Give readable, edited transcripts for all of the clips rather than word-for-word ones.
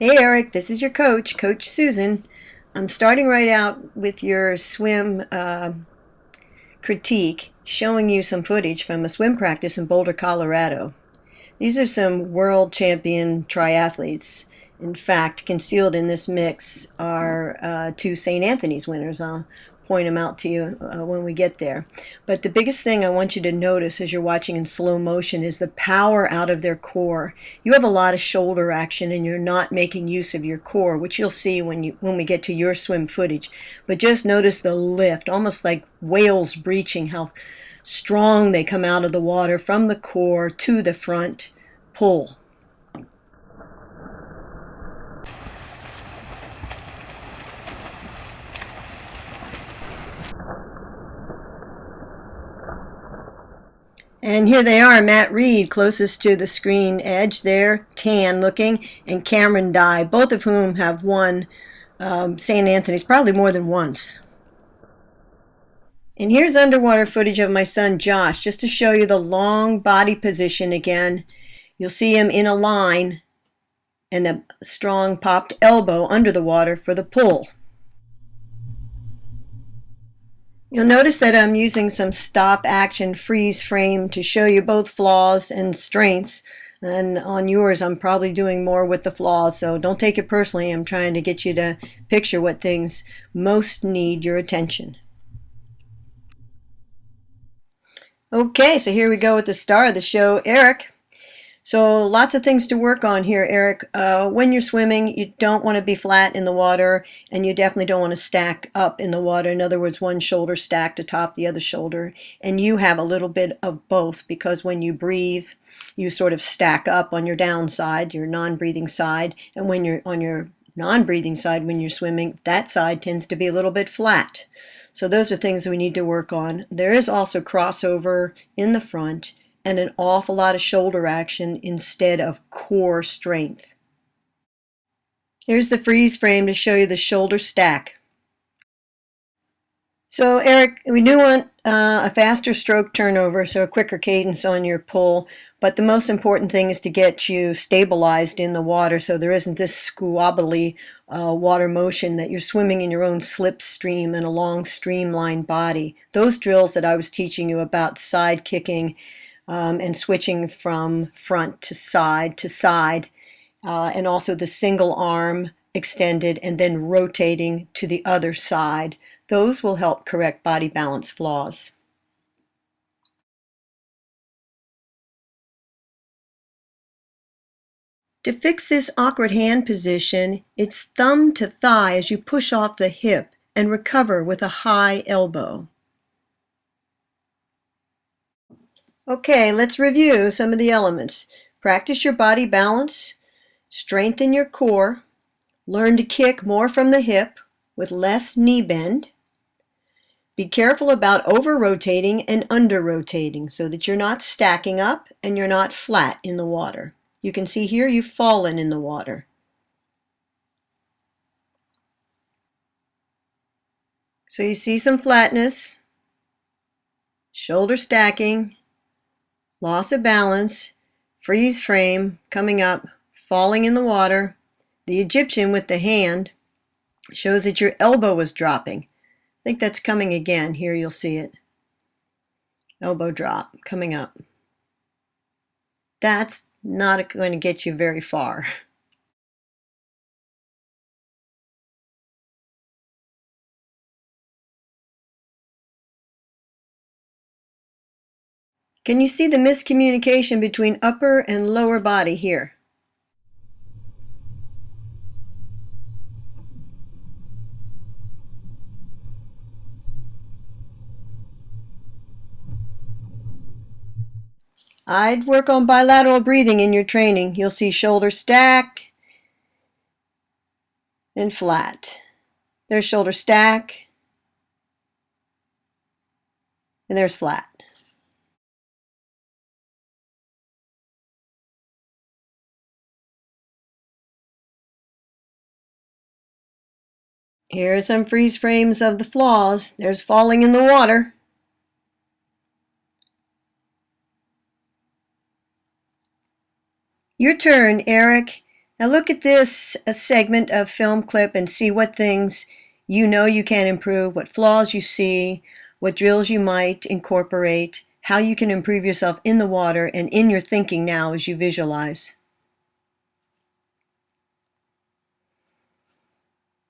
Hey Eric, this is your coach, Coach Susan. I'm starting right out with your swim critique, showing you some footage from a swim practice in Boulder, Colorado. These are some world champion triathletes. In fact, concealed in this mix are two St. Anthony's winners. I'll point them out to you when we get there. But the biggest thing I want you to notice as you're watching in slow motion is the power out of their core. You have a lot of shoulder action and you're not making use of your core, which you'll see when we get to your swim footage. But just notice the lift, almost like whales breaching, how strong they come out of the water from the core to the front pull. And here they are, Matt Reed, closest to the screen edge there, tan looking, and Cameron Dye, both of whom have won St. Anthony's probably more than once. And here's underwater footage of my son Josh, just to show you the long body position again. You'll see him in a line and the strong popped elbow under the water for the pull. You'll notice that I'm using some stop action freeze frame to show you both flaws and strengths. And on yours, I'm probably doing more with the flaws, so don't take it personally. I'm trying to get you to picture what things most need your attention. Okay, so here we go with the star of the show, Erik. So lots of things to work on here, Erik. When you're swimming, you don't want to be flat in the water, and you definitely don't want to stack up in the water. In other words, one shoulder stacked atop the other shoulder. And you have a little bit of both, because when you breathe, you sort of stack up on your downside, your non-breathing side. And when you're on your non-breathing side, when you're swimming, that side tends to be a little bit flat. So those are things that we need to work on. There is also crossover in the front, and an awful lot of shoulder action instead of core strength. Here's the freeze frame to show you the shoulder stack. So Erik, we do want a faster stroke turnover, so a quicker cadence on your pull, but the most important thing is to get you stabilized in the water so there isn't this squabbly water motion that you're swimming in your own slipstream in a long streamlined body. Those drills that I was teaching you about side kicking and switching from front to side, and also the single arm extended and then rotating to the other side. Those will help correct body balance flaws. To fix this awkward hand position, it's thumb to thigh as you push off the hip and recover with a high elbow. Okay, let's review some of the elements. Practice your body balance, strengthen your core, learn to kick more from the hip with less knee bend. Be careful about over-rotating and under-rotating so that you're not stacking up and you're not flat in the water. You can see here you've fallen in the water. So you see some flatness, shoulder stacking, loss of balance, freeze frame coming up, falling in the water. The Egyptian with the hand shows that your elbow was dropping. I think that's coming again. Here you'll see it. Elbow drop coming up. That's not going to get you very far. Can you see the miscommunication between upper and lower body here? I'd work on bilateral breathing in your training. You'll see shoulder stack and flat. There's shoulder stack and there's flat. Here are some freeze frames of the flaws. There's falling in the water. Your turn, Erik. Now look at this a segment of film clip and see what things you know you can improve, what flaws you see, what drills you might incorporate, how you can improve yourself in the water and in your thinking now as you visualize.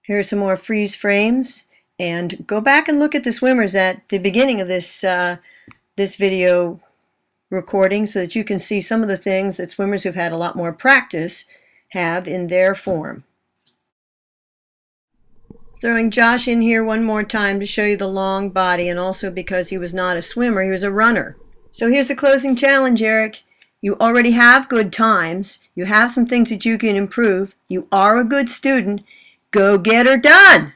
Here are some more freeze frames, and go back and look at the swimmers at the beginning of this video recording so that you can see some of the things that swimmers who've had a lot more practice have in their form. Throwing Josh in here one more time to show you the long body, and also because he was not a swimmer, he was a runner. So here's the closing challenge, Erik. You already have good times. You have some things that you can improve. You are a good student. Go get her done!